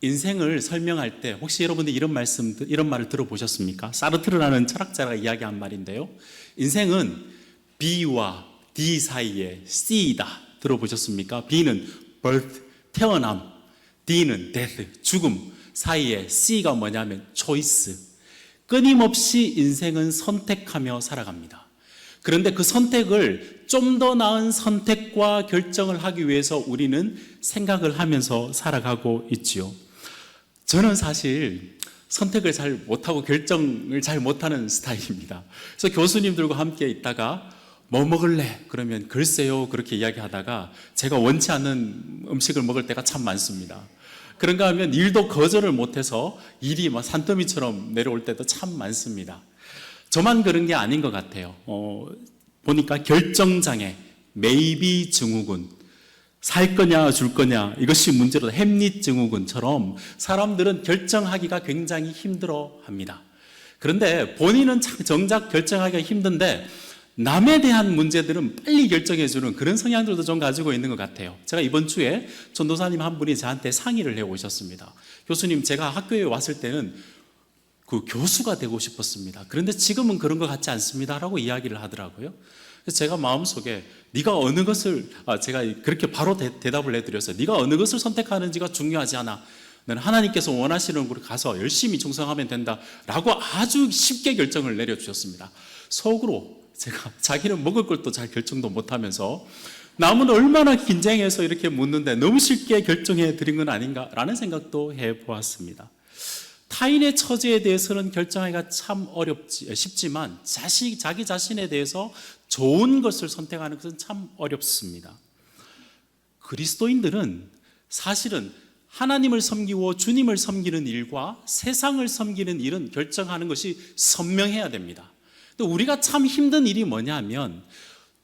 인생을 설명할 때 혹시 여러분들 이런 말을 들어보셨습니까? 사르트르라는 철학자가 이야기한 말인데요. 인생은 B와 D 사이에 C이다. 들어보셨습니까? B는 birth, 태어남, D는 death, 죽음 사이에 C가 뭐냐면 choice. 끊임없이 인생은 선택하며 살아갑니다. 그런데 그 선택을 좀 더 나은 선택과 결정을 하기 위해서 우리는 생각을 하면서 살아가고 있지요. 저는 사실 선택을 잘 못하고 결정을 잘 못하는 스타일입니다. 그래서 교수님들과 함께 있다가 뭐 먹을래? 그러면 글쎄요 그렇게 이야기하다가 제가 원치 않는 음식을 먹을 때가 참 많습니다. 그런가 하면 일도 거절을 못해서 일이 막 산더미처럼 내려올 때도 참 많습니다. 저만 그런 게 아닌 것 같아요. 보니까 결정장애, maybe 증후군, 살 거냐 줄 거냐 이것이 문제로 햄릿 증후군처럼 사람들은 결정하기가 굉장히 힘들어합니다. 그런데 본인은 정작 결정하기가 힘든데 남에 대한 문제들은 빨리 결정해주는 그런 성향들도 좀 가지고 있는 것 같아요. 제가 이번 주에 전도사님 한 분이 저한테 상의를 해 오셨습니다. 교수님, 제가 학교에 왔을 때는 그 교수가 되고 싶었습니다. 그런데 지금은 그런 것 같지 않습니다 라고 이야기를 하더라고요. 그래서 제가 마음속에 네가 어느 것을 제가 그렇게 바로 대답을 해드렸어요. 네가 어느 것을 선택하는지가 중요하지 않아. 너는 하나님께서 원하시는 곳에 가서 열심히 충성하면 된다 라고 아주 쉽게 결정을 내려주셨습니다. 속으로 제가 자기는 먹을 것도 잘 결정도 못하면서 남은 얼마나 긴장해서 이렇게 묻는데 너무 쉽게 결정해 드린 건 아닌가라는 생각도 해보았습니다. 타인의 처지에 대해서는 결정하기가 참 쉽지만 자기 자신에 대해서 좋은 것을 선택하는 것은 참 어렵습니다. 그리스도인들은 사실은 하나님을 섬기고 주님을 섬기는 일과 세상을 섬기는 일은 결정하는 것이 선명해야 됩니다. 근데 우리가 참 힘든 일이 뭐냐면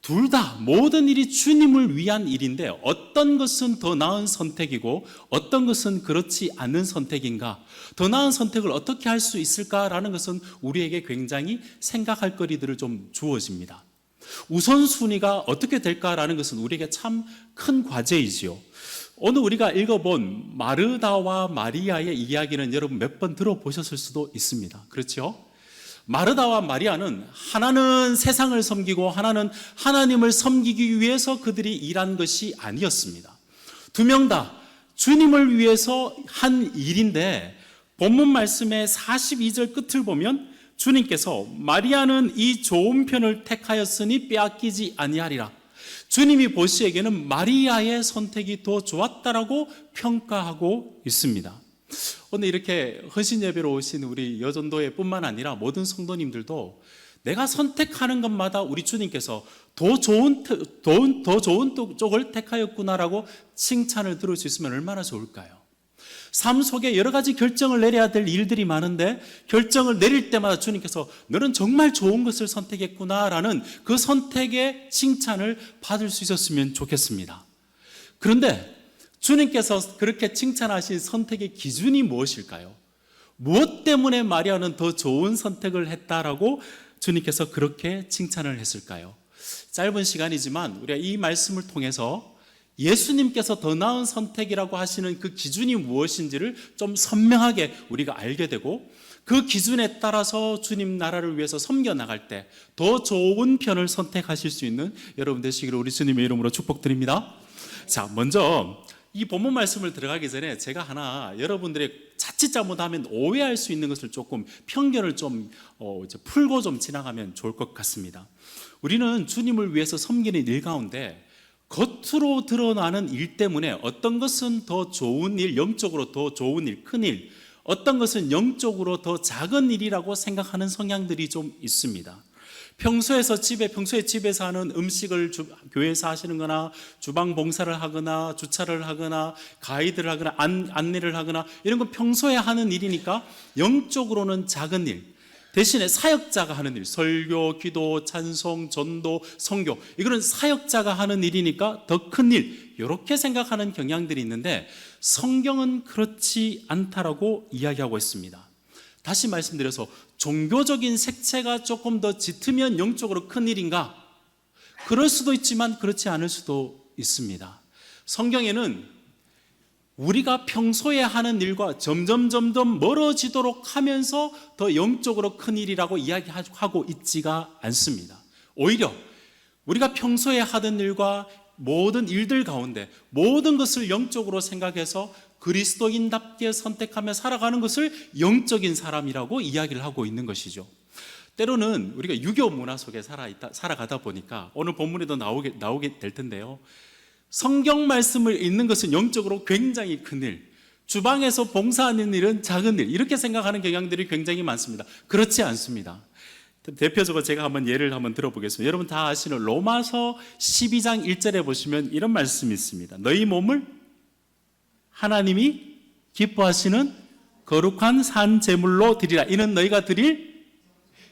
둘 다 모든 일이 주님을 위한 일인데 어떤 것은 더 나은 선택이고 어떤 것은 그렇지 않은 선택인가, 더 나은 선택을 어떻게 할 수 있을까라는 것은 우리에게 굉장히 생각할 거리들을 좀 주어집니다. 우선순위가 어떻게 될까라는 것은 우리에게 참 큰 과제이지요. 오늘 우리가 읽어본 마르다와 마리아의 이야기는 여러분 몇 번 들어보셨을 수도 있습니다. 그렇죠? 마르다와 마리아는 하나는 세상을 섬기고 하나는 하나님을 섬기기 위해서 그들이 일한 것이 아니었습니다. 두 명 다 주님을 위해서 한 일인데 본문 말씀의 42절 끝을 보면 주님께서 마리아는 이 좋은 편을 택하였으니 빼앗기지 아니하리라. 주님이 보시기에는 마리아의 선택이 더 좋았다라고 평가하고 있습니다. 오늘 이렇게 헌신 예배로 오신 우리 여전도회 뿐만 아니라 모든 성도님들도 내가 선택하는 것마다 우리 주님께서 더 좋은 쪽을 택하였구나라고 칭찬을 들을 수 있으면 얼마나 좋을까요? 삶 속에 여러 가지 결정을 내려야 될 일들이 많은데 결정을 내릴 때마다 주님께서 너는 정말 좋은 것을 선택했구나라는 그 선택의 칭찬을 받을 수 있었으면 좋겠습니다. 그런데 주님께서 그렇게 칭찬하신 선택의 기준이 무엇일까요? 무엇 때문에 마리아는 더 좋은 선택을 했다라고 주님께서 그렇게 칭찬을 했을까요? 짧은 시간이지만 우리가 이 말씀을 통해서 예수님께서 더 나은 선택이라고 하시는 그 기준이 무엇인지를 좀 선명하게 우리가 알게 되고 그 기준에 따라서 주님 나라를 위해서 섬겨나갈 때 더 좋은 편을 선택하실 수 있는 여러분 되시기를 우리 주님의 이름으로 축복드립니다. 자, 먼저 이 본문 말씀을 들어가기 전에 제가 하나 여러분들의 자칫 잘못하면 오해할 수 있는 것을 조금 편견을 좀 풀고 좀 지나가면 좋을 것 같습니다. 우리는 주님을 위해서 섬기는 일 가운데 겉으로 드러나는 일 때문에 어떤 것은 더 좋은 일, 영적으로 더 좋은 일, 큰 일, 어떤 것은 영적으로 더 작은 일이라고 생각하는 성향들이 좀 있습니다. 평소에 집에서 하는 음식을 교회에서 하시는 거나 주방 봉사를 하거나 주차를 하거나 가이드를 하거나 안내를 하거나 이런 건 평소에 하는 일이니까 영적으로는 작은 일, 대신에 사역자가 하는 일, 설교, 기도, 찬송, 전도, 선교, 이거는 사역자가 하는 일이니까 더 큰 일, 이렇게 생각하는 경향들이 있는데 성경은 그렇지 않다라고 이야기하고 있습니다. 다시 말씀드려서 종교적인 색채가 조금 더 짙으면 영적으로 큰 일인가? 그럴 수도 있지만 그렇지 않을 수도 있습니다. 성경에는 우리가 평소에 하는 일과 점점 멀어지도록 하면서 더 영적으로 큰 일이라고 이야기하고 있지가 않습니다. 오히려 우리가 평소에 하던 일과 모든 일들 가운데 모든 것을 영적으로 생각해서 그리스도인답게 선택하며 살아가는 것을 영적인 사람이라고 이야기를 하고 있는 것이죠. 때로는 우리가 유교 문화 속에 살아가다 보니까 오늘 본문에도 나오게 될 텐데요. 성경 말씀을 읽는 것은 영적으로 굉장히 큰 일, 주방에서 봉사하는 일은 작은 일, 이렇게 생각하는 경향들이 굉장히 많습니다. 그렇지 않습니다. 대표적으로 제가 예를 들어보겠습니다. 여러분 다 아시는 로마서 12장 1절에 보시면 이런 말씀이 있습니다. 너희 몸을 하나님이 기뻐하시는 거룩한 산 제물로 드리라. 이는 너희가 드릴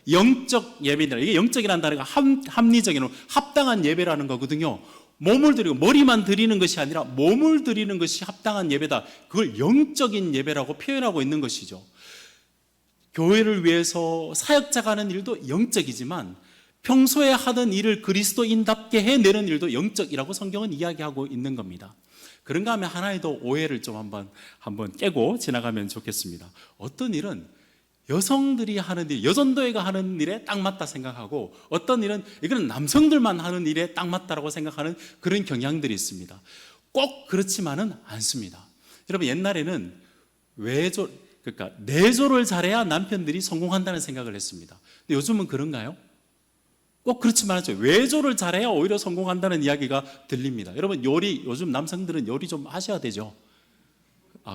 영적 예배니라. 이게 영적이라는 단어가 합리적인, 합당한 예배라는 거거든요. 몸을 드리고 머리만 드리는 것이 아니라 몸을 드리는 것이 합당한 예배다. 그걸 영적인 예배라고 표현하고 있는 것이죠. 교회를 위해서 사역자가 하는 일도 영적이지만 평소에 하던 일을 그리스도인답게 해내는 일도 영적이라고 성경은 이야기하고 있는 겁니다. 그런가 하면 하나의 더 오해를 좀 한번 깨고 지나가면 좋겠습니다. 어떤 일은 여성들이 하는 일, 여전도회가 하는 일에 딱 맞다 생각하고 어떤 일은 이거는 남성들만 하는 일에 딱 맞다라고 생각하는 그런 경향들이 있습니다. 꼭 그렇지만은 않습니다. 여러분 옛날에는 그러니까 내조를 잘해야 남편들이 성공한다는 생각을 했습니다. 근데 요즘은 그런가요? 꼭 그렇지만 않죠. 외조를 잘해야 오히려 성공한다는 이야기가 들립니다. 여러분 요즘 남성들은 요리 좀 하셔야 되죠.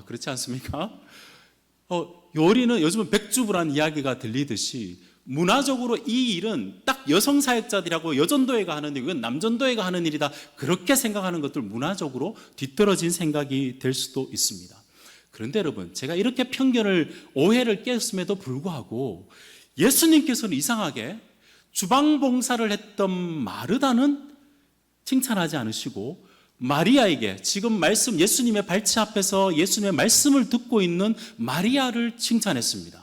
그렇지 않습니까? 요리는 요즘은 백주부라는 이야기가 들리듯이 문화적으로 이 일은 딱 여성 사역자들이라고 여전도회가 하는 일, 이건 남전도회가 하는 일이다, 그렇게 생각하는 것들 문화적으로 뒤떨어진 생각이 될 수도 있습니다. 그런데 여러분, 제가 이렇게 오해를 깼음에도 불구하고 예수님께서는 이상하게 주방 봉사를 했던 마르다는 칭찬하지 않으시고 마리아에게 지금 예수님의 발치 앞에서 예수님의 말씀을 듣고 있는 마리아를 칭찬했습니다.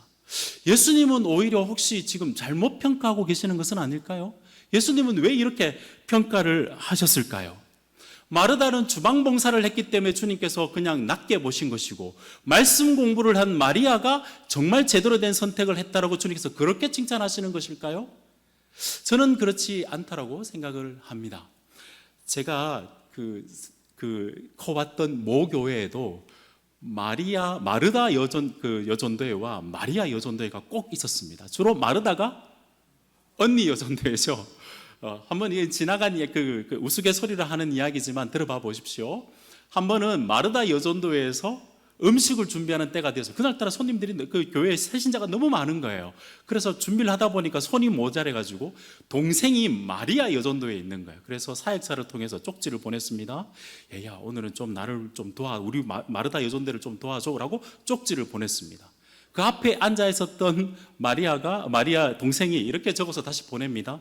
예수님은 오히려 혹시 지금 잘못 평가하고 계시는 것은 아닐까요? 예수님은 왜 이렇게 평가를 하셨을까요? 마르다는 주방 봉사를 했기 때문에 주님께서 그냥 낮게 보신 것이고 말씀 공부를 한 마리아가 정말 제대로 된 선택을 했다라고 주님께서 그렇게 칭찬하시는 것일까요? 저는 그렇지 않다라고 생각을 합니다. 제가 커왔던 모 교회에도 마르다 여전도회와 마리아 여전도회가 꼭 있었습니다. 주로 마르다가 언니 여전도회죠. 한번 지나간 우스갯소리를 하는 이야기지만 들어봐 보십시오. 한 번은 마르다 여전도회에서 음식을 준비하는 때가 되어서 그날따라 손님들이 그 교회에 새신자가 너무 많은 거예요. 그래서 준비를 하다 보니까 손이 모자라가지고 동생이 마리아 여전도회에 있는 거예요. 그래서 사역사를 통해서 쪽지를 보냈습니다. 얘야, 오늘은 좀 나를 좀 우리 마르다 여전도회를 좀 도와줘라고 쪽지를 보냈습니다. 그 앞에 앉아 있었던 마리아 동생이 이렇게 적어서 다시 보냅니다.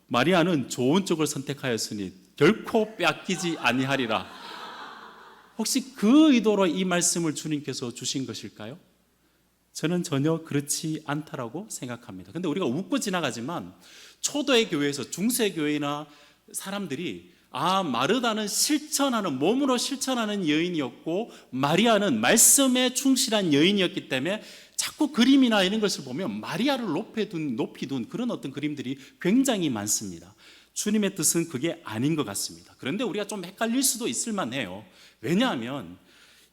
마리아는 좋은 쪽을 선택하였으니 결코 빼앗기지 아니하리라. 혹시 그 의도로 이 말씀을 주님께서 주신 것일까요? 저는 전혀 그렇지 않다라고 생각합니다. 근데 우리가 웃고 지나가지만 초도의 교회에서 중세 교회나 사람들이 마르다는 몸으로 실천하는 여인이었고 마리아는 말씀에 충실한 여인이었기 때문에 자꾸 그림이나 이런 것을 보면 마리아를 높이 둔 그런 어떤 그림들이 굉장히 많습니다. 주님의 뜻은 그게 아닌 것 같습니다. 그런데 우리가 좀 헷갈릴 수도 있을 만해요. 왜냐하면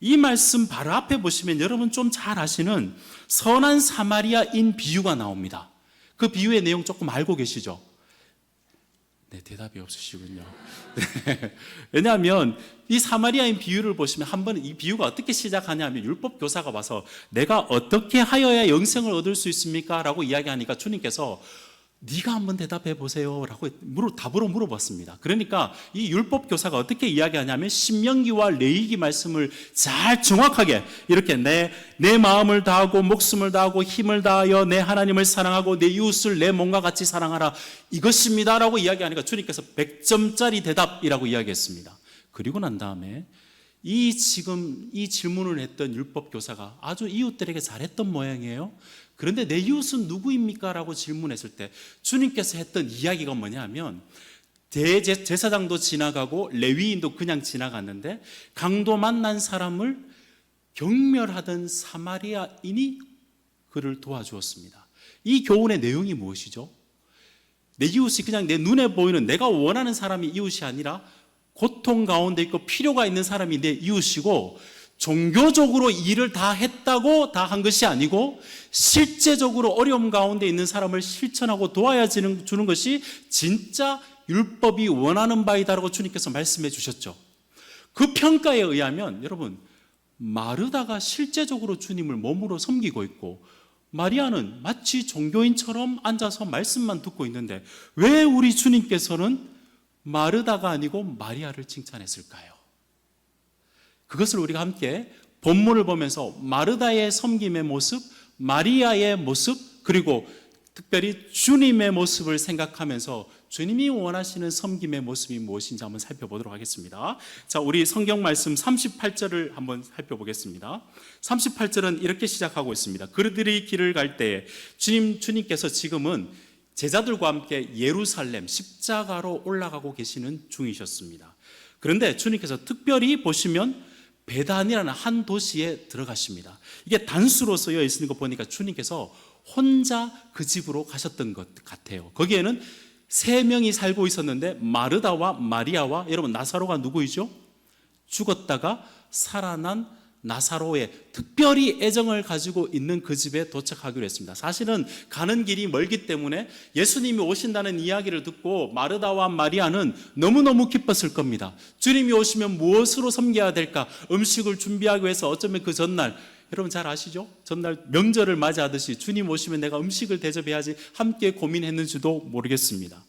이 말씀 바로 앞에 보시면 여러분 좀 잘 아시는 선한 사마리아인 비유가 나옵니다. 그 비유의 내용 조금 알고 계시죠? 네, 대답이 없으시군요. 네. 왜냐하면 이 사마리아인 비유를 보시면 한 번은 이 비유가 어떻게 시작하냐면 율법 교사가 와서 내가 어떻게 하여야 영생을 얻을 수 있습니까? 라고 이야기하니까 주님께서 네가 한번 대답해 보세요 라고 답으로 물어봤습니다. 그러니까 이 율법 교사가 어떻게 이야기하냐면 신명기와 레위기 말씀을 잘 정확하게 이렇게 내 마음을 다하고 목숨을 다하고 힘을 다하여 내 하나님을 사랑하고 내 이웃을 내 몸과 같이 사랑하라, 이것입니다 라고 이야기하니까 주님께서 100점짜리 대답이라고 이야기했습니다. 그리고 난 다음에 이 질문을 했던 율법 교사가 아주 이웃들에게 잘했던 모양이에요. 그런데 내 이웃은 누구입니까? 라고 질문했을 때 주님께서 했던 이야기가 뭐냐면 대제사장도 지나가고 레위인도 그냥 지나갔는데 강도 만난 사람을 경멸하던 사마리아인이 그를 도와주었습니다. 이 교훈의 내용이 무엇이죠? 내 이웃이 그냥 내 눈에 보이는 내가 원하는 사람이 이웃이 아니라 고통 가운데 있고 필요가 있는 사람이 내 이웃이고, 종교적으로 일을 다 했다고 다 한 것이 아니고 실제적으로 어려움 가운데 있는 사람을 실천하고 도와야 주는 것이 진짜 율법이 원하는 바이다라고 주님께서 말씀해 주셨죠. 그 평가에 의하면 여러분, 마르다가 실제적으로 주님을 몸으로 섬기고 있고 마리아는 마치 종교인처럼 앉아서 말씀만 듣고 있는데 왜 우리 주님께서는 마르다가 아니고 마리아를 칭찬했을까요? 그것을 우리가 함께 본문을 보면서 마르다의 섬김의 모습, 마리아의 모습, 그리고 특별히 주님의 모습을 생각하면서 주님이 원하시는 섬김의 모습이 무엇인지 한번 살펴보도록 하겠습니다. 자, 우리 성경 말씀 38절을 한번 살펴보겠습니다. 38절은 이렇게 시작하고 있습니다. 그들이 길을 갈 때에 주님께서 지금은 제자들과 함께 예루살렘 십자가로 올라가고 계시는 중이셨습니다. 그런데 주님께서 특별히 보시면 베단이라는 한 도시에 들어가십니다. 이게 단수로 쓰여 있는 거 보니까 주님께서 혼자 그 집으로 가셨던 것 같아요. 거기에는 3명이 살고 있었는데 마르다와 마리아와, 여러분 나사로가 누구이죠? 죽었다가 살아난 나사로의 특별히 애정을 가지고 있는 그 집에 도착하기로 했습니다. 사실은 가는 길이 멀기 때문에 예수님이 오신다는 이야기를 듣고 마르다와 마리아는 너무너무 기뻤을 겁니다. 주님이 오시면 무엇으로 섬겨야 될까? 음식을 준비하기 위해서 어쩌면 그 전날, 여러분 잘 아시죠? 전날 명절을 맞이하듯이 주님 오시면 내가 음식을 대접해야지 함께 고민했는지도 모르겠습니다.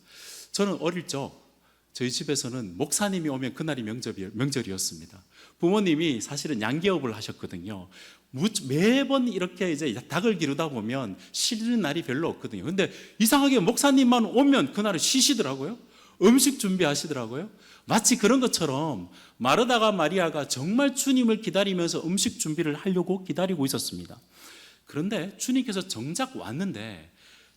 저는 어릴 적 저희 집에서는 목사님이 오면 그날이 명절이었습니다. 부모님이 사실은 양계업을 하셨거든요. 매번 이렇게 이제 닭을 기르다 보면 쉬는 날이 별로 없거든요. 근데 이상하게 목사님만 오면 그날은 쉬시더라고요. 음식 준비하시더라고요. 마치 그런 것처럼 마르다가 마리아가 정말 주님을 기다리면서 음식 준비를 하려고 기다리고 있었습니다. 그런데 주님께서 정작 왔는데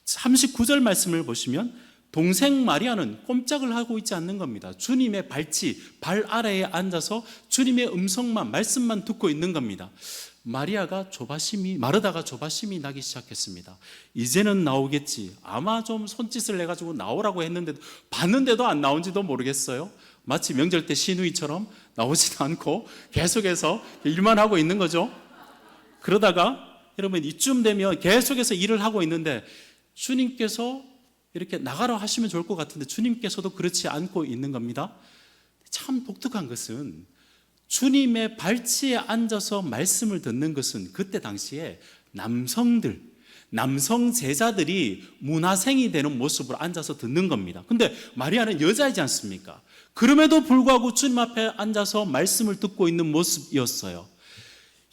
39절 말씀을 보시면 동생 마리아는 꼼짝을 하고 있지 않는 겁니다. 주님의 발 아래에 앉아서 주님의 음성만, 말씀만 듣고 있는 겁니다. 마르다가 조바심이 나기 시작했습니다. 이제는 나오겠지. 아마 좀 손짓을 해가지고 나오라고 했는데도, 봤는데도 안 나온지도 모르겠어요. 마치 명절 때 시누이처럼 나오지도 않고 계속해서 일만 하고 있는 거죠. 그러다가 여러분 이쯤 되면 계속해서 일을 하고 있는데 주님께서 이렇게 나가라 하시면 좋을 것 같은데 주님께서도 그렇지 않고 있는 겁니다. 참 독특한 것은 주님의 발치에 앉아서 말씀을 듣는 것은 그때 당시에 남성 제자들이 문화생이 되는 모습으로 앉아서 듣는 겁니다. 근데 마리아는 여자이지 않습니까? 그럼에도 불구하고 주님 앞에 앉아서 말씀을 듣고 있는 모습이었어요.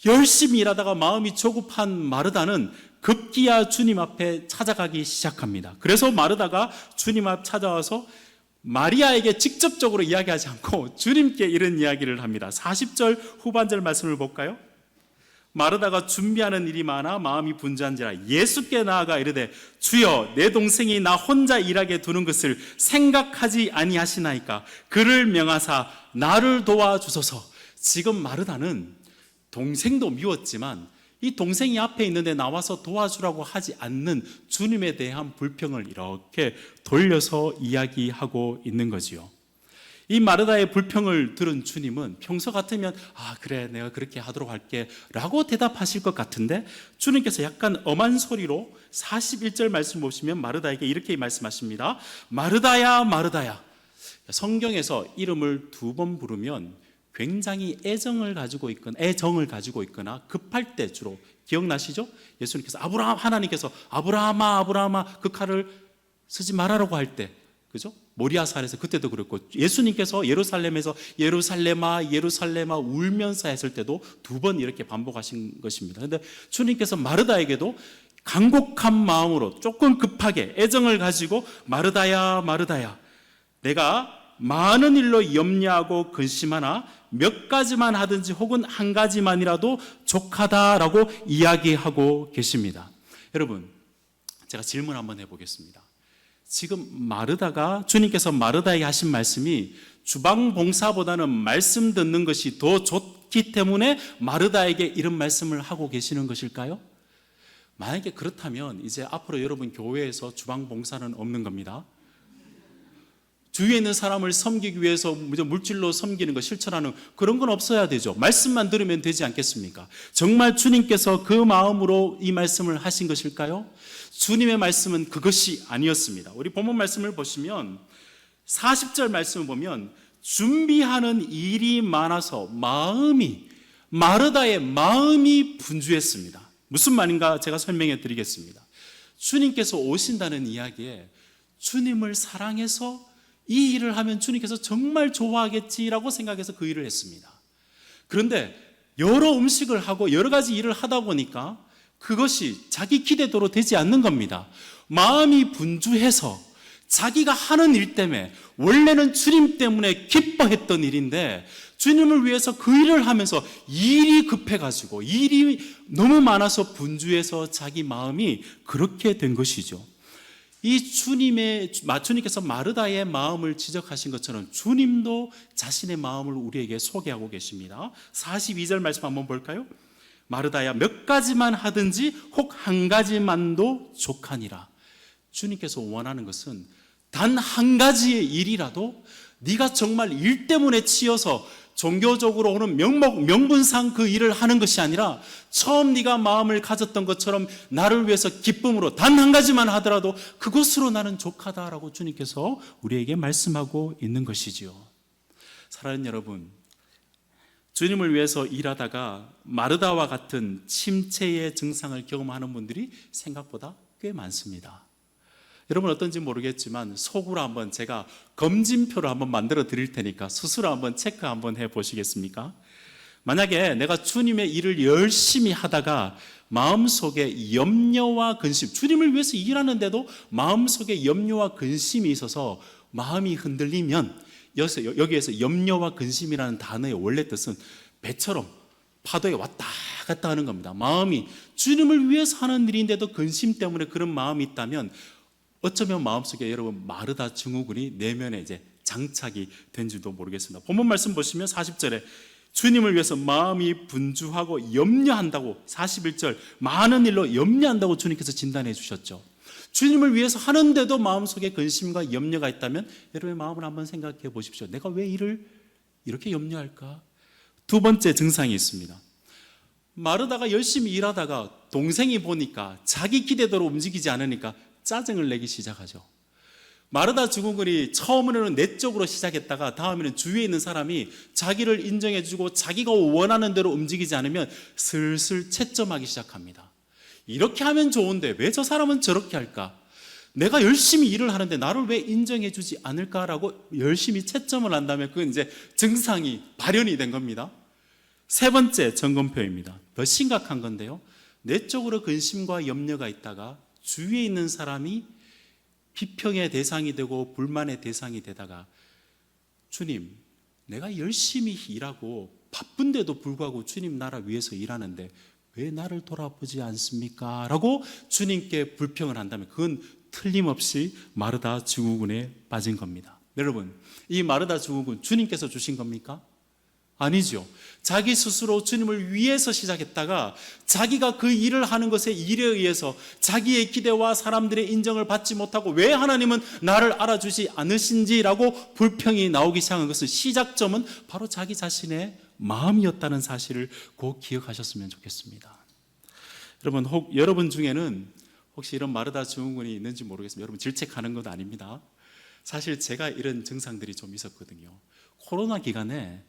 열심히 일하다가 마음이 조급한 마르다는 급기야 주님 앞에 찾아가기 시작합니다. 그래서 마르다가 주님 앞 찾아와서 마리아에게 직접적으로 이야기하지 않고 주님께 이런 이야기를 합니다. 40절 후반절 말씀을 볼까요? 마르다가 준비하는 일이 많아 마음이 분주한지라 예수께 나아가 이르되 주여, 내 동생이 나 혼자 일하게 두는 것을 생각하지 아니하시나이까 그를 명하사 나를 도와주소서. 지금 마르다는 동생도 미웠지만 이 동생이 앞에 있는데 나와서 도와주라고 하지 않는 주님에 대한 불평을 이렇게 돌려서 이야기하고 있는 거지요. 이 마르다의 불평을 들은 주님은 평소 같으면 그래, 내가 그렇게 하도록 할게 라고 대답하실 것 같은데 주님께서 약간 엄한 소리로 41절 말씀 보시면 마르다에게 이렇게 말씀하십니다. 마르다야, 마르다야. 성경에서 이름을 2번 부르면 굉장히 애정을 가지고 있거나 급할 때 주로 기억나시죠? 예수님께서 하나님께서 아브라함아 그 칼을 쓰지 말라고 할 때, 그죠? 모리아산에서 그때도 그랬고 예수님께서 예루살렘에서 예루살렘아 울면서 했을 때도 2번 이렇게 반복하신 것입니다. 그런데 주님께서 마르다에게도 간곡한 마음으로 조금 급하게 애정을 가지고 마르다야, 마르다야, 내가 많은 일로 염려하고 근심하나 몇 가지만 하든지 혹은 한 가지만이라도 족하다라고 이야기하고 계십니다. 여러분, 제가 질문 한번 해보겠습니다. 지금 주님께서 마르다에게 하신 말씀이 주방 봉사보다는 말씀 듣는 것이 더 좋기 때문에 마르다에게 이런 말씀을 하고 계시는 것일까요? 만약에 그렇다면 이제 앞으로 여러분 교회에서 주방 봉사는 없는 겁니다. 주위에 있는 사람을 섬기기 위해서 물질로 섬기는 거 실천하는 그런 건 없어야 되죠. 말씀만 들으면 되지 않겠습니까? 정말 주님께서 그 마음으로 이 말씀을 하신 것일까요? 주님의 말씀은 그것이 아니었습니다. 우리 본문 말씀을 보시면 40절 말씀을 보면 준비하는 일이 많아서 마르다의 마음이 분주했습니다. 무슨 말인가 제가 설명해 드리겠습니다. 주님께서 오신다는 이야기에 주님을 사랑해서 이 일을 하면 주님께서 정말 좋아하겠지라고 생각해서 그 일을 했습니다. 그런데 여러 음식을 하고 여러 가지 일을 하다 보니까 그것이 자기 기대대로 되지 않는 겁니다. 마음이 분주해서 자기가 하는 일 때문에, 원래는 주님 때문에 기뻐했던 일인데 주님을 위해서 그 일을 하면서 일이 급해가지고 일이 너무 많아서 분주해서 자기 마음이 그렇게 된 것이죠. 주님께서 마르다의 마음을 지적하신 것처럼 주님도 자신의 마음을 우리에게 소개하고 계십니다. 42절 말씀 한번 볼까요? 마르다야, 몇 가지만 하든지 혹 한 가지만도 족하니라. 주님께서 원하는 것은 단 한 가지의 일이라도 네가 정말 일 때문에 치여서 종교적으로는 명분상 그 일을 하는 것이 아니라 처음 네가 마음을 가졌던 것처럼 나를 위해서 기쁨으로 단 한 가지만 하더라도 그것으로 나는 족하다라고 주님께서 우리에게 말씀하고 있는 것이지요. 사랑하는 여러분, 주님을 위해서 일하다가 마르다와 같은 침체의 증상을 경험하는 분들이 생각보다 꽤 많습니다. 여러분 어떤지 모르겠지만 속으로 한번 제가 검진표를 한번 만들어 드릴 테니까 스스로 한번 체크 한번 해 보시겠습니까? 만약에 내가 주님의 일을 열심히 하다가 마음속에 염려와 근심, 주님을 위해서 일하는데도 마음속에 염려와 근심이 있어서 마음이 흔들리면, 여기에서 염려와 근심이라는 단어의 원래 뜻은 배처럼 파도에 왔다 갔다 하는 겁니다. 마음이 주님을 위해서 하는 일인데도 근심 때문에 그런 마음이 있다면 어쩌면 마음속에 여러분 마르다 증후군이 내면에 이제 장착이 된지도 모르겠습니다. 본문 말씀 보시면 40절에 주님을 위해서 마음이 분주하고 염려한다고, 41절 많은 일로 염려한다고 주님께서 진단해 주셨죠. 주님을 위해서 하는데도 마음속에 근심과 염려가 있다면 여러분의 마음을 한번 생각해 보십시오. 내가 왜 일을 이렇게 염려할까? 두 번째 증상이 있습니다. 마르다가 열심히 일하다가 동생이 보니까 자기 기대대로 움직이지 않으니까 짜증을 내기 시작하죠. 마르다 증후군이 처음에는 내적으로 시작했다가 다음에는 주위에 있는 사람이 자기를 인정해주고 자기가 원하는 대로 움직이지 않으면 슬슬 채점하기 시작합니다. 이렇게 하면 좋은데 왜 저 사람은 저렇게 할까? 내가 열심히 일을 하는데 나를 왜 인정해주지 않을까라고 열심히 채점을 한다면 그건 이제 증상이 발현이 된 겁니다. 세 번째 점검표입니다. 더 심각한 건데요, 내적으로 근심과 염려가 있다가 주위에 있는 사람이 비평의 대상이 되고 불만의 대상이 되다가 주님, 내가 열심히 일하고 바쁜데도 불구하고 주님 나라 위해서 일하는데 왜 나를 돌아보지 않습니까? 라고 주님께 불평을 한다면 그건 틀림없이 마르다 증후군에 빠진 겁니다. 여러분, 이 마르다 증후군 주님께서 주신 겁니까? 아니죠. 자기 스스로 주님을 위해서 시작했다가 자기가 그 일을 하는 것에 일에 의해서 자기의 기대와 사람들의 인정을 받지 못하고 왜 하나님은 나를 알아주지 않으신지라고 불평이 나오기 시작한 것은 시작점은 바로 자기 자신의 마음이었다는 사실을 꼭 기억하셨으면 좋겠습니다. 여러분 중에는 혹시 이런 마르다 증후군이 있는지 모르겠습니다. 여러분 질책하는 건 아닙니다. 사실 제가 이런 증상들이 좀 있었거든요. 코로나 기간에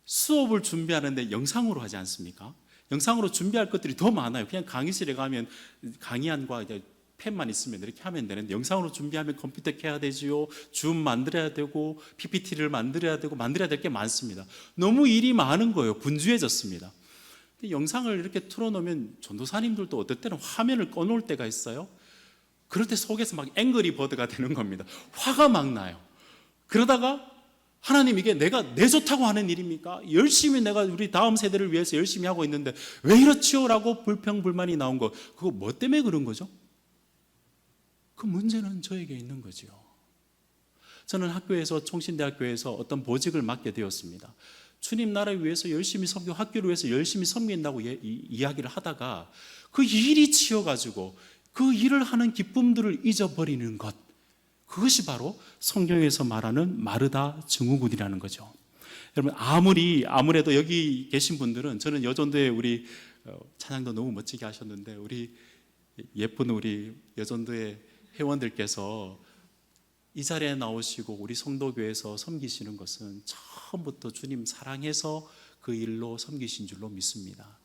수업을 준비하는데 영상으로 하지 않습니까? 영상으로 준비할 것들이 더 많아요. 그냥 강의실에 가면 강의안과 이제 펜만 있으면 이렇게 하면 되는데 영상으로 준비하면 컴퓨터 켜야 되지요. 줌 만들어야 되고 PPT를 만들어야 되고 만들어야 될 게 많습니다. 너무 일이 많은 거예요. 분주해졌습니다. 영상을 이렇게 틀어놓으면 전도사님들도 어떨 때는 화면을 꺼놓을 때가 있어요. 그럴 때 속에서 막 앵그리 버드가 되는 겁니다. 화가 막 나요. 그러다가 하나님, 이게 내가 내 좋다고 하는 일입니까? 열심히 내가 우리 다음 세대를 위해서 열심히 하고 있는데 왜 이렇지요? 라고 불평불만이 나온 거, 그거 뭐 때문에 그런 거죠? 그 문제는 저에게 있는 거죠. 저는 학교에서 총신대학교에서 어떤 보직을 맡게 되었습니다. 주님 나라를 위해서 열심히 섬기고 학교를 위해서 열심히 섬긴다고 이야기를 하다가 그 일이 치여가지고 그 일을 하는 기쁨들을 잊어버리는 것, 그것이 바로 성경에서 말하는 마르다 증후군이라는 거죠. 여러분, 아무래도 여기 계신 분들은, 저는 여전도에 우리 찬양도 너무 멋지게 하셨는데 우리 예쁜 우리 여전도의 회원들께서 이 자리에 나오시고 우리 성도교회에서 섬기시는 것은 처음부터 주님 사랑해서 그 일로 섬기신 줄로 믿습니다.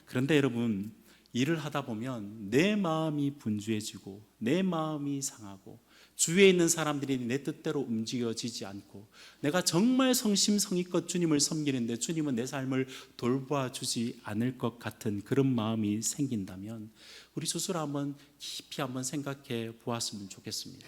그런데 여러분, 일을 하다 보면 내 마음이 분주해지고 내 마음이 상하고 주위에 있는 사람들이 내 뜻대로 움직여지지 않고 내가 정말 성심성의껏 주님을 섬기는데 주님은 내 삶을 돌봐주지 않을 것 같은 그런 마음이 생긴다면 우리 스스로 한번 깊이 한번 생각해 보았으면 좋겠습니다.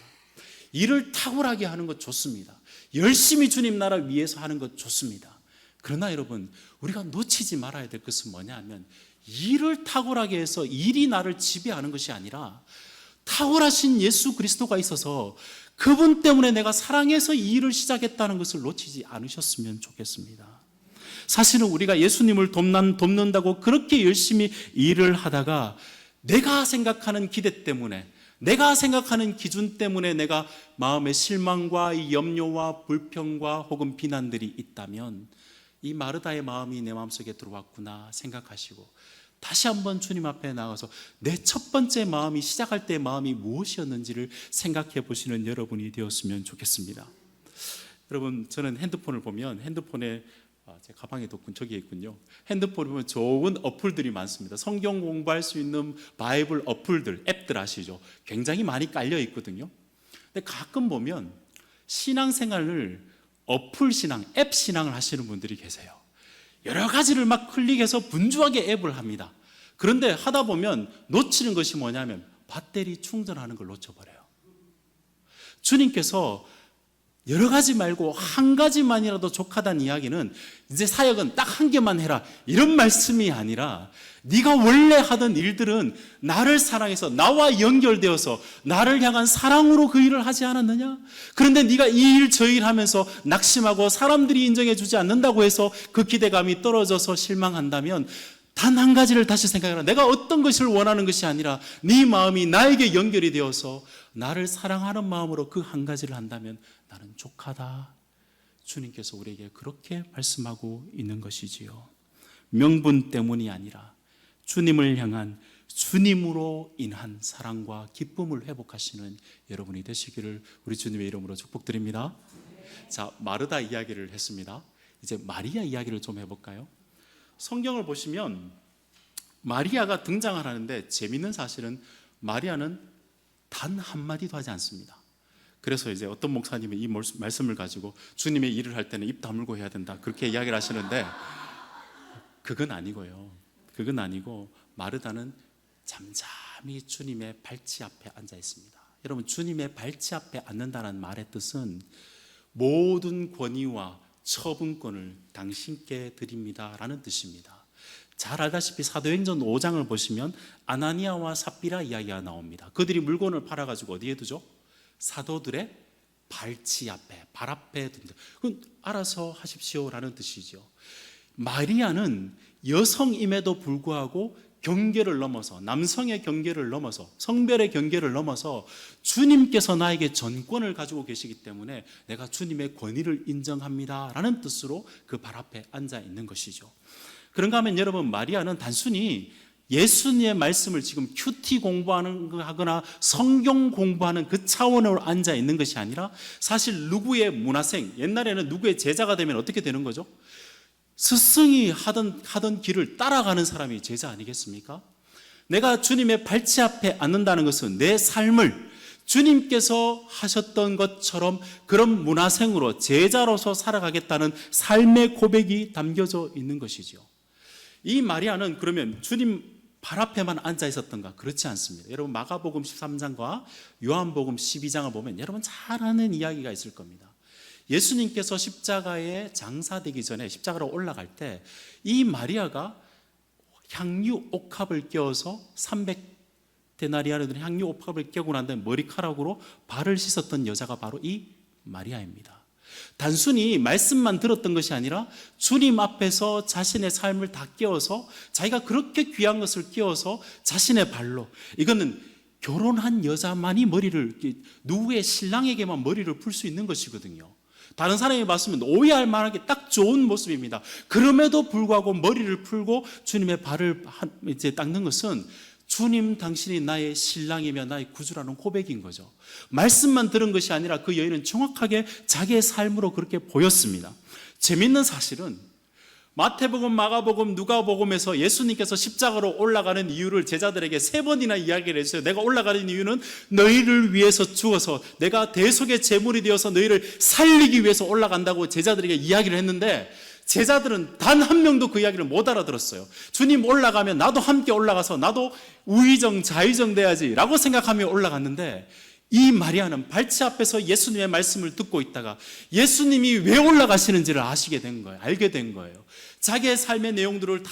일을 탁월하게 하는 것 좋습니다. 열심히 주님 나라 위해서 하는 것 좋습니다. 그러나 여러분, 우리가 놓치지 말아야 될 것은 뭐냐 하면 일을 탁월하게 해서 일이 나를 지배하는 것이 아니라 탁월하신 예수 그리스도가 있어서 그분 때문에 내가 사랑해서 이 일을 시작했다는 것을 놓치지 않으셨으면 좋겠습니다. 사실은 우리가 예수님을 돕는다고 그렇게 열심히 일을 하다가 내가 생각하는 기대 때문에, 내가 생각하는 기준 때문에 내가 마음의 실망과 염려와 불평과 혹은 비난들이 있다면 이 마르다의 마음이 내 마음속에 들어왔구나 생각하시고 다시 한번 주님 앞에 나가서 내 첫 번째 마음이, 시작할 때의 마음이 무엇이었는지를 생각해 보시는 여러분이 되었으면 좋겠습니다. 여러분, 저는 핸드폰을 보면 핸드폰에 제 가방에도 저기에 있군요. 핸드폰을 보면 좋은 어플들이 많습니다. 성경 공부할 수 있는 바이블 어플들, 앱들 아시죠? 굉장히 많이 깔려 있거든요. 근데 가끔 보면 신앙생활을 어플 신앙, 앱 신앙을 하시는 분들이 계세요. 여러 가지를 막 클릭해서 분주하게 앱을 합니다. 그런데 하다 보면 놓치는 것이 뭐냐면 배터리 충전하는 걸 놓쳐버려요. 주님께서 여러 가지 말고 한 가지만이라도 족하다는 이야기는 이제 사역은 딱 한 개만 해라 이런 말씀이 아니라 네가 원래 하던 일들은 나를 사랑해서 나와 연결되어서 나를 향한 사랑으로 그 일을 하지 않았느냐? 그런데 네가 이 일 저 일 하면서 낙심하고 사람들이 인정해 주지 않는다고 해서 그 기대감이 떨어져서 실망한다면 단 한 가지를 다시 생각해라. 내가 어떤 것을 원하는 것이 아니라 네 마음이 나에게 연결이 되어서 나를 사랑하는 마음으로 그 한 가지를 한다면 나는 족하다. 주님께서 우리에게 그렇게 말씀하고 있는 것이지요. 명분 때문이 아니라 주님을 향한 주님으로 인한 사랑과 기쁨을 회복하시는 여러분이 되시기를 우리 주님의 이름으로 축복드립니다. 자, 마르다 이야기를 했습니다. 이제 마리아 이야기를 좀 해볼까요? 성경을 보시면 마리아가 등장을 하는데 재미있는 사실은 마리아는 단 한마디도 하지 않습니다. 그래서 이제 어떤 목사님은 이 말씀을 가지고 주님의 일을 할 때는 입 다물고 해야 된다 그렇게 이야기를 하시는데 그건 아니고요. 그건 아니고 마르다는 잠잠히 주님의 발치 앞에 앉아 있습니다. 여러분, 주님의 발치 앞에 앉는다는 말의 뜻은 모든 권위와 처분권을 당신께 드립니다라는 뜻입니다. 잘 알다시피 사도행전 5장을 보시면 아나니아와 삽비라 이야기가 나옵니다. 그들이 물건을 팔아가지고 어디에 두죠? 사도들의 발치 앞에, 발 앞에 둔다. 그건 알아서 하십시오라는 뜻이죠. 마리아는 여성임에도 불구하고 경계를 넘어서, 남성의 경계를 넘어서, 성별의 경계를 넘어서 주님께서 나에게 전권을 가지고 계시기 때문에 내가 주님의 권위를 인정합니다 라는 뜻으로 그 발 앞에 앉아 있는 것이죠. 그런가 하면 여러분, 마리아는 단순히 예수님의 말씀을 지금 큐티 공부하거나 성경 공부하는 그 차원으로 앉아 있는 것이 아니라 사실 누구의 문화생, 옛날에는 누구의 제자가 되면 어떻게 되는 거죠? 스승이 하던 길을 따라가는 사람이 제자 아니겠습니까? 내가 주님의 발치 앞에 앉는다는 것은 내 삶을 주님께서 하셨던 것처럼 그런 문화생으로 제자로서 살아가겠다는 삶의 고백이 담겨져 있는 것이죠. 이 마리아는 그러면 주님 발 앞에만 앉아 있었던가? 그렇지 않습니다. 여러분, 마가복음 13장과 요한복음 12장을 보면 여러분 잘 아는 이야기가 있을 겁니다. 예수님께서 십자가에 장사되기 전에 십자가로 올라갈 때 이 마리아가 향유 옥합을 껴서 데나리아는 향유 옥합을 깨고 난 다음에 머리카락으로 발을 씻었던 여자가 바로 이 마리아입니다. 단순히 말씀만 들었던 것이 아니라 주님 앞에서 자신의 삶을 다 깨워서 자기가 그렇게 귀한 것을 깨워서 자신의 발로, 이거는 결혼한 여자만이 머리를, 누구의 신랑에게만 머리를 풀 수 있는 것이거든요. 다른 사람이 봤으면 오해할 만하게 딱 좋은 모습입니다. 그럼에도 불구하고 머리를 풀고 주님의 발을 이제 닦는 것은 주님 당신이 나의 신랑이며 나의 구주라는 고백인 거죠. 말씀만 들은 것이 아니라 그 여인은 정확하게 자기의 삶으로 그렇게 보였습니다. 재밌는 사실은 마태복음, 마가복음, 누가복음에서 예수님께서 십자가로 올라가는 이유를 제자들에게 3번이나 이야기를 했어요. 내가 올라가는 이유는 너희를 위해서 죽어서 내가 대속의 제물이 되어서 너희를 살리기 위해서 올라간다고 제자들에게 이야기를 했는데, 제자들은 단 한 명도 그 이야기를 못 알아들었어요. 주님 올라가면 나도 함께 올라가서 나도 우의정 좌의정 돼야지 라고 생각하며 올라갔는데, 이 마리아는 발치 앞에서 예수님의 말씀을 듣고 있다가 예수님이 왜 올라가시는지를 아시게 된 거예요. 알게 된 거예요. 자기의 삶의 내용들을 다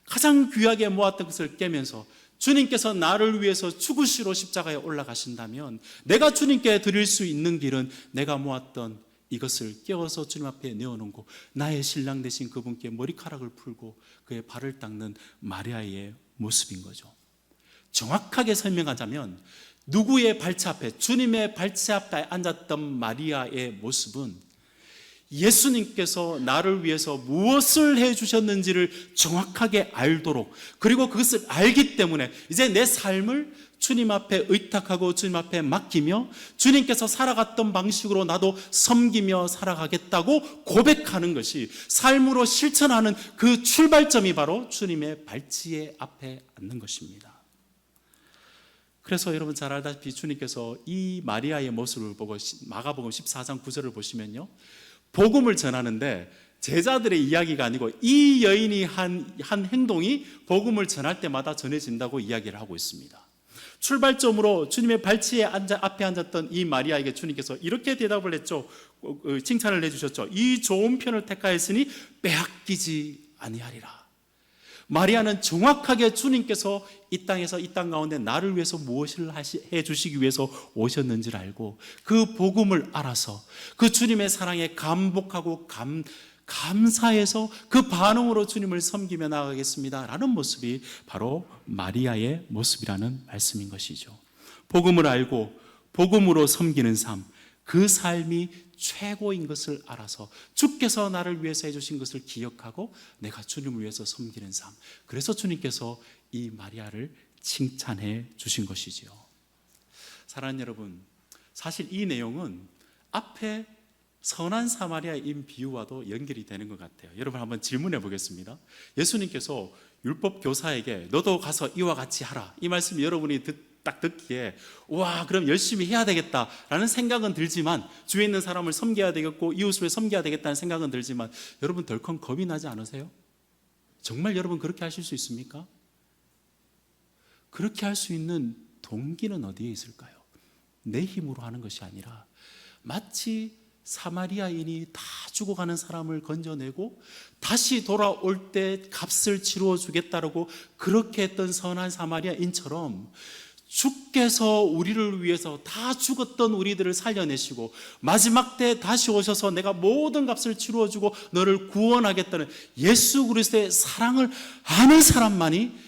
가장 귀하게 모았던 것을 깨면서 주님께서 나를 위해서 죽으시러 십자가에 올라가신다면 내가 주님께 드릴 수 있는 길은 내가 모았던 이것을 깨워서 주님 앞에 내어놓고 나의 신랑 되신 그분께 머리카락을 풀고 그의 발을 닦는 마리아의 모습인 거죠. 정확하게 설명하자면 누구의 발치 앞에, 주님의 발치 앞에 앉았던 마리아의 모습은 예수님께서 나를 위해서 무엇을 해주셨는지를 정확하게 알도록, 그리고 그것을 알기 때문에 이제 내 삶을 주님 앞에 의탁하고 주님 앞에 맡기며 주님께서 살아갔던 방식으로 나도 섬기며 살아가겠다고 고백하는 것이, 삶으로 실천하는 그 출발점이 바로 주님의 발치의 앞에 앉는 것입니다. 그래서 여러분 잘 알다시피 주님께서 이 마리아의 모습을 보고 마가복음 14장 9절을 보시면요, 복음을 전하는데 제자들의 이야기가 아니고 이 여인이 한 행동이 복음을 전할 때마다 전해진다고 이야기를 하고 있습니다. 출발점으로 주님의 발치에 앞에 앉았던 이 마리아에게 주님께서 이렇게 대답을 했죠. 칭찬을 해주셨죠. 이 좋은 편을 택하였으니 빼앗기지 아니하리라. 마리아는 정확하게 주님께서 이 땅에서, 이 땅 가운데 나를 위해서 무엇을 해주시기 위해서 오셨는지를 알고 그 복음을 알아서 그 주님의 사랑에 감복하고 감사해서 그 반응으로 주님을 섬기며 나아가겠습니다 라는 모습이 바로 마리아의 모습이라는 말씀인 것이죠. 복음을 알고 복음으로 섬기는 삶, 그 삶이 최고인 것을 알아서 주께서 나를 위해서 해주신 것을 기억하고 내가 주님을 위해서 섬기는 삶, 그래서 주님께서 이 마리아를 칭찬해 주신 것이지요. 사랑하는 여러분, 사실 이 내용은 앞에 선한 사마리아인 비유와도 연결이 되는 것 같아요. 여러분 한번 질문해 보겠습니다. 예수님께서 율법 교사에게 너도 가서 이와 같이 하라, 이 말씀 여러분이 딱 듣기에 와, 그럼 열심히 해야 되겠다라는 생각은 들지만, 주위에 있는 사람을 섬겨야 되겠고 이웃을 섬겨야 되겠다는 생각은 들지만, 여러분 덜컹 겁이 나지 않으세요? 정말 여러분 그렇게 하실 수 있습니까? 그렇게 할 수 있는 동기는 어디에 있을까요? 내 힘으로 하는 것이 아니라 마치 사마리아인이 다 죽어가는 사람을 건져내고 다시 돌아올 때 값을 치루어 주겠다라고 그렇게 했던 선한 사마리아인처럼 주께서 우리를 위해서 다 죽었던 우리들을 살려내시고 마지막 때 다시 오셔서 내가 모든 값을 치루어 주고 너를 구원하겠다는 예수 그리스도의 사랑을 아는 사람만이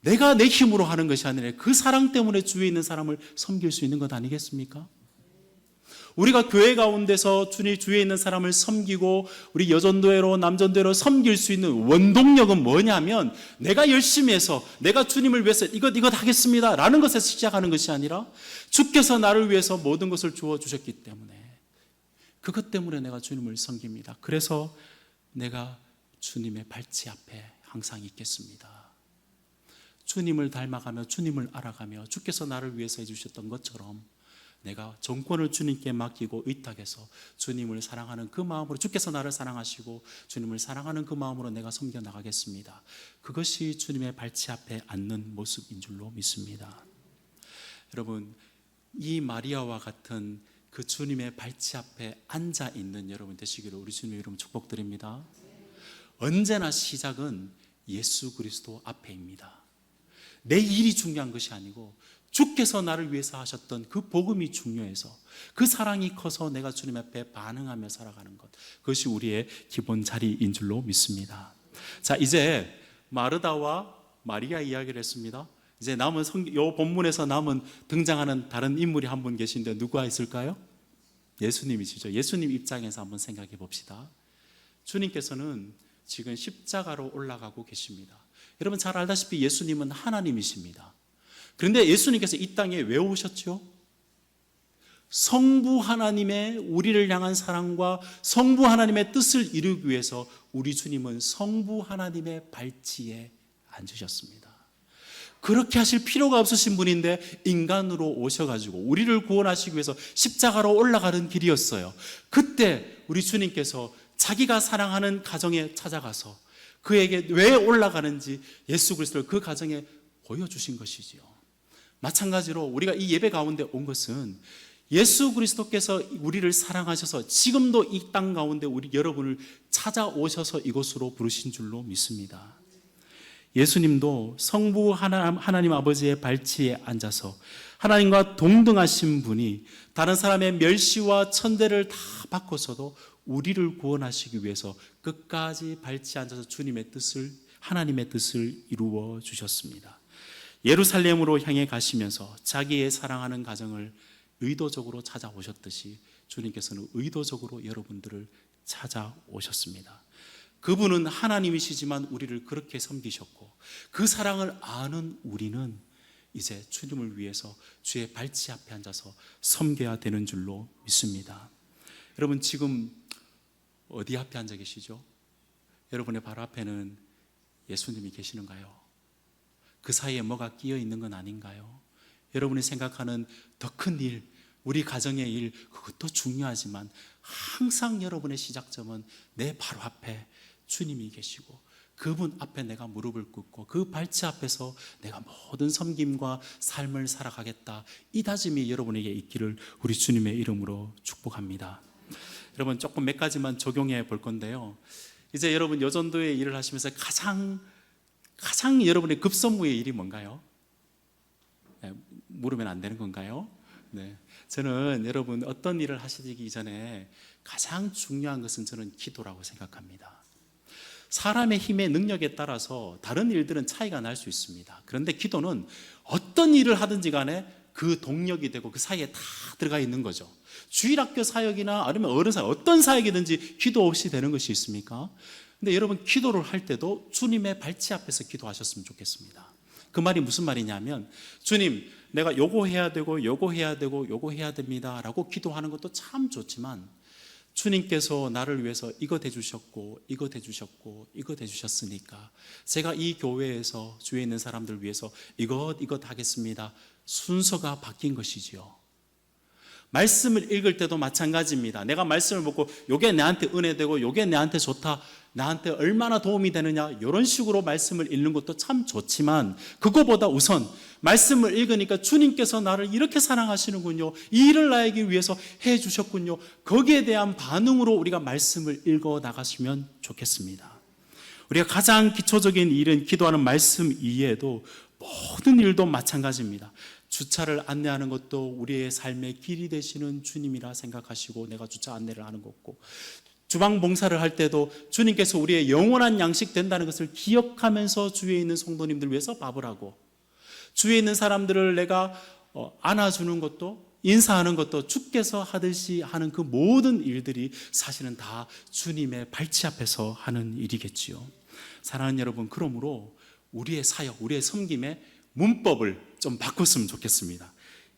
내가 내 힘으로 하는 것이 아니라 그 사랑 때문에 주위에 있는 사람을 섬길 수 있는 것 아니겠습니까? 우리가 교회 가운데서 주위에 있는 사람을 섬기고 우리 여전도회로 남전도회로 섬길 수 있는 원동력은 뭐냐면, 내가 열심히 해서 내가 주님을 위해서 이것 하겠습니다 라는 것에서 시작하는 것이 아니라 주께서 나를 위해서 모든 것을 주어주셨기 때문에, 그것 때문에 내가 주님을 섬깁니다. 그래서 내가 주님의 발치 앞에 항상 있겠습니다. 주님을 닮아가며 주님을 알아가며 주께서 나를 위해서 해주셨던 것처럼 내가 정권을 주님께 맡기고 의탁해서 주님을 사랑하는 그 마음으로, 주께서 나를 사랑하시고 주님을 사랑하는 그 마음으로 내가 섬겨 나가겠습니다. 그것이 주님의 발치 앞에 앉는 모습인 줄로 믿습니다. 여러분, 이 마리아와 같은 그 주님의 발치 앞에 앉아 있는 여러분 되시기를 우리 주님의 이름 축복드립니다. 언제나 시작은 예수 그리스도 앞에입니다. 내 일이 중요한 것이 아니고 주께서 나를 위해서 하셨던 그 복음이 중요해서 그 사랑이 커서 내가 주님 앞에 반응하며 살아가는 것, 그것이 우리의 기본 자리인 줄로 믿습니다. 자, 이제 마르다와 마리아 이야기를 했습니다. 이제 남은 이 본문에서 남은 등장하는 다른 인물이 한 분 계신데 누가 있을까요? 예수님이시죠. 예수님 입장에서 한번 생각해 봅시다. 주님께서는 지금 십자가로 올라가고 계십니다. 여러분 잘 알다시피 예수님은 하나님이십니다. 그런데 예수님께서 이 땅에 왜 오셨죠? 성부 하나님의 우리를 향한 사랑과 성부 하나님의 뜻을 이루기 위해서 우리 주님은 성부 하나님의 발치에 앉으셨습니다. 그렇게 하실 필요가 없으신 분인데 인간으로 오셔가지고 우리를 구원하시기 위해서 십자가로 올라가는 길이었어요. 그때 우리 주님께서 자기가 사랑하는 가정에 찾아가서 그에게 왜 올라가는지 예수 그리스도를 그 가정에 보여주신 것이지요. 마찬가지로 우리가 이 예배 가운데 온 것은 예수 그리스도께서 우리를 사랑하셔서 지금도 이 땅 가운데 우리 여러분을 찾아오셔서 이곳으로 부르신 줄로 믿습니다. 예수님도 성부 하나님 아버지의 발치에 앉아서 하나님과 동등하신 분이 다른 사람의 멸시와 천대를 다 받고서도 우리를 구원하시기 위해서 끝까지 발치에 앉아서 주님의 뜻을, 하나님의 뜻을 이루어 주셨습니다. 예루살렘으로 향해 가시면서 자기의 사랑하는 가정을 의도적으로 찾아오셨듯이 주님께서는 의도적으로 여러분들을 찾아오셨습니다. 그분은 하나님이시지만 우리를 그렇게 섬기셨고 그 사랑을 아는 우리는 이제 주님을 위해서 주의 발치 앞에 앉아서 섬겨야 되는 줄로 믿습니다. 여러분 지금 어디 앞에 앉아 계시죠? 여러분의 바로 앞에는 예수님이 계시는가요? 그 사이에 뭐가 끼어 있는 건 아닌가요? 여러분이 생각하는 더 큰 일, 우리 가정의 일, 그것도 중요하지만 항상 여러분의 시작점은 내 바로 앞에 주님이 계시고 그분 앞에 내가 무릎을 꿇고 그 발치 앞에서 내가 모든 섬김과 삶을 살아가겠다, 이 다짐이 여러분에게 있기를 우리 주님의 이름으로 축복합니다. 여러분 조금 몇 가지만 적용해 볼 건데요. 이제 여러분 여전도의 일을 하시면서 가장 여러분의 급선무의 일이 뭔가요? 네, 물으면 안 되는 건가요? 네, 저는 여러분 어떤 일을 하시기 전에 가장 중요한 것은 저는 기도라고 생각합니다. 사람의 힘의 능력에 따라서 다른 일들은 차이가 날 수 있습니다. 그런데 기도는 어떤 일을 하든지 간에 그 동력이 되고 그 사이에 다 들어가 있는 거죠. 주일학교 사역이나 아니면 어른 사역, 어떤 사역이든지 기도 없이 되는 것이 있습니까? 근데 여러분 기도를 할 때도 주님의 발치 앞에서 기도하셨으면 좋겠습니다. 그 말이 무슨 말이냐면 주님 내가 요거 해야 되고 요거 해야 되고 요거 해야 됩니다 라고 기도하는 것도 참 좋지만 주님께서 나를 위해서 이것 해주셨고 이것 해주셨고 이것 해주셨으니까 제가 이 교회에서 주위에 있는 사람들 위해서 이것 하겠습니다. 순서가 바뀐 것이지요. 말씀을 읽을 때도 마찬가지입니다. 내가 말씀을 먹고 요게 나한테 은혜되고 요게 나한테 좋다, 나한테 얼마나 도움이 되느냐, 이런 식으로 말씀을 읽는 것도 참 좋지만 그거보다 우선 말씀을 읽으니까 주님께서 나를 이렇게 사랑하시는군요, 이 일을 나에게 위해서 해 주셨군요, 거기에 대한 반응으로 우리가 말씀을 읽어 나가시면 좋겠습니다. 우리가 가장 기초적인 일은 기도하는 말씀 이외에도 모든 일도 마찬가지입니다. 주차를 안내하는 것도 우리의 삶의 길이 되시는 주님이라 생각하시고 내가 주차 안내를 하는 거고, 주방 봉사를 할 때도 주님께서 우리의 영원한 양식 된다는 것을 기억하면서 주위에 있는 성도님들 위해서 밥을 하고, 주위에 있는 사람들을 내가 안아주는 것도, 인사하는 것도 주께서 하듯이 하는 그 모든 일들이 사실은 다 주님의 발치 앞에서 하는 일이겠지요. 사랑하는 여러분, 그러므로 우리의 사역, 우리의 섬김의 문법을 좀 바꿨으면 좋겠습니다.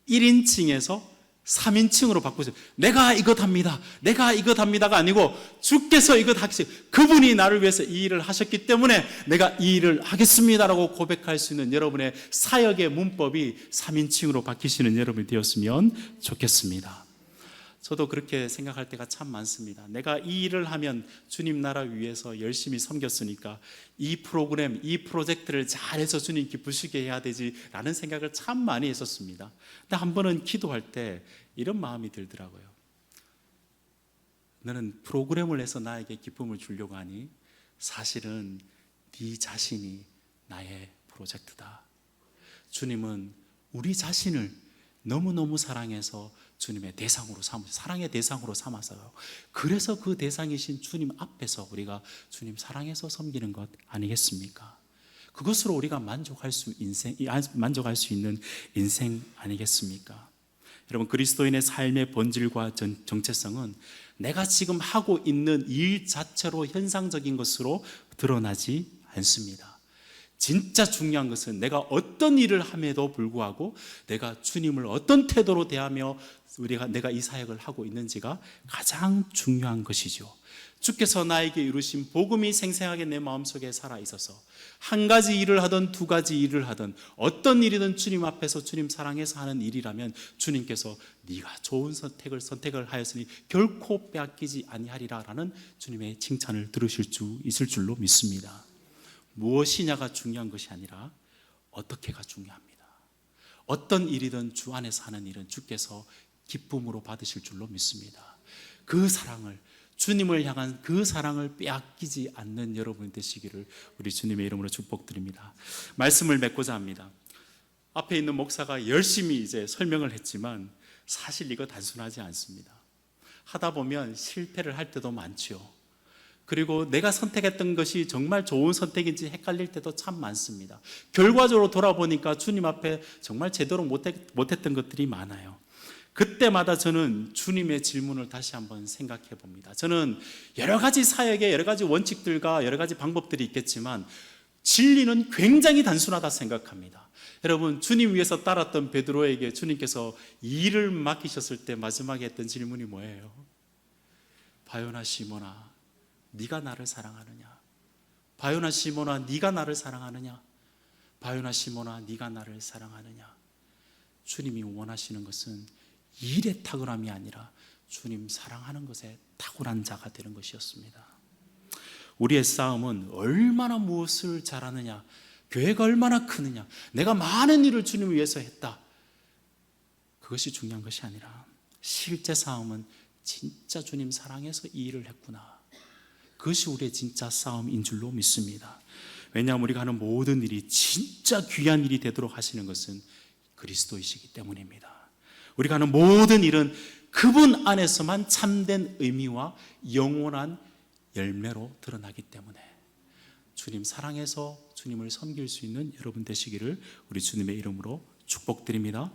1인칭에서 3인칭으로 바꾸세요. 내가 이것 합니다, 내가 이것 합니다가 아니고 주께서 이것 하시고 그분이 나를 위해서 이 일을 하셨기 때문에 내가 이 일을 하겠습니다라고 고백할 수 있는 여러분의 사역의 문법이 3인칭으로 바뀌시는 여러분이 되었으면 좋겠습니다. 저도 그렇게 생각할 때가 참 많습니다. 내가 이 일을 하면 주님 나라 위해서 열심히 섬겼으니까 이 프로그램, 이 프로젝트를 잘해서 주님 기쁘시게 해야 되지라는 생각을 참 많이 했었습니다. 근데 한 번은 기도할 때 이런 마음이 들더라고요. 너는 프로그램을 해서 나에게 기쁨을 주려고 하니 사실은 네 자신이 나의 프로젝트다. 주님은 우리 자신을 너무너무 사랑해서 주님의 대상으로 삼으셔, 사랑의 대상으로 삼아서요. 그래서 그 대상이신 주님 앞에서 우리가 주님 사랑해서 섬기는 것 아니겠습니까? 그것으로 우리가 만족할 수 있는 인생 아니겠습니까? 여러분, 그리스도인의 삶의 본질과 정체성은 내가 지금 하고 있는 일 자체로 현상적인 것으로 드러나지 않습니다. 진짜 중요한 것은 내가 어떤 일을 함에도 불구하고 내가 주님을 어떤 태도로 대하며 내가 이 사역을 하고 있는지가 가장 중요한 것이죠. 주께서 나에게 이루신 복음이 생생하게 내 마음속에 살아있어서 한 가지 일을 하든 두 가지 일을 하든 어떤 일이든 주님 앞에서 주님 사랑해서 하는 일이라면 주님께서 네가 좋은 선택을 하였으니 결코 빼앗기지 아니하리라 라는 주님의 칭찬을 들으실 수 있을 줄로 믿습니다. 무엇이냐가 중요한 것이 아니라 어떻게가 중요합니다. 어떤 일이든 주 안에서 하는 일은 주께서 기쁨으로 받으실 줄로 믿습니다. 그 사랑을, 주님을 향한 그 사랑을 빼앗기지 않는 여러분 되시기를 우리 주님의 이름으로 축복드립니다. 말씀을 맺고자 합니다. 앞에 있는 목사가 열심히 이제 설명을 했지만 사실 이거 단순하지 않습니다. 하다 보면 실패를 할 때도 많죠. 그리고 내가 선택했던 것이 정말 좋은 선택인지 헷갈릴 때도 참 많습니다. 결과적으로 돌아보니까 주님 앞에 정말 제대로 못했던 것들이 많아요. 그때마다 저는 주님의 질문을 다시 한번 생각해 봅니다. 저는 여러 가지 사역에 여러 가지 원칙들과 여러 가지 방법들이 있겠지만 진리는 굉장히 단순하다 생각합니다. 여러분, 주님 위해서 따랐던 베드로에게 주님께서 일을 맡기셨을 때 마지막에 했던 질문이 뭐예요? 바요나 시몬아, 네가 나를 사랑하느냐? 바요나 시몬아, 네가 나를 사랑하느냐? 바요나 시몬아, 네가 나를 사랑하느냐? 주님이 원하시는 것은 일의 탁월함이 아니라 주님 사랑하는 것에 탁월한 자가 되는 것이었습니다. 우리의 싸움은 얼마나 무엇을 잘하느냐, 교회가 얼마나 크느냐, 내가 많은 일을 주님을 위해서 했다, 그것이 중요한 것이 아니라 실제 싸움은 진짜 주님 사랑해서 이 일을 했구나, 그것이 우리의 진짜 싸움인 줄로 믿습니다. 왜냐하면 우리가 하는 모든 일이 진짜 귀한 일이 되도록 하시는 것은 그리스도이시기 때문입니다. 우리가 하는 모든 일은 그분 안에서만 참된 의미와 영원한 열매로 드러나기 때문에 주님 사랑해서 주님을 섬길 수 있는 여러분 되시기를 우리 주님의 이름으로 축복드립니다.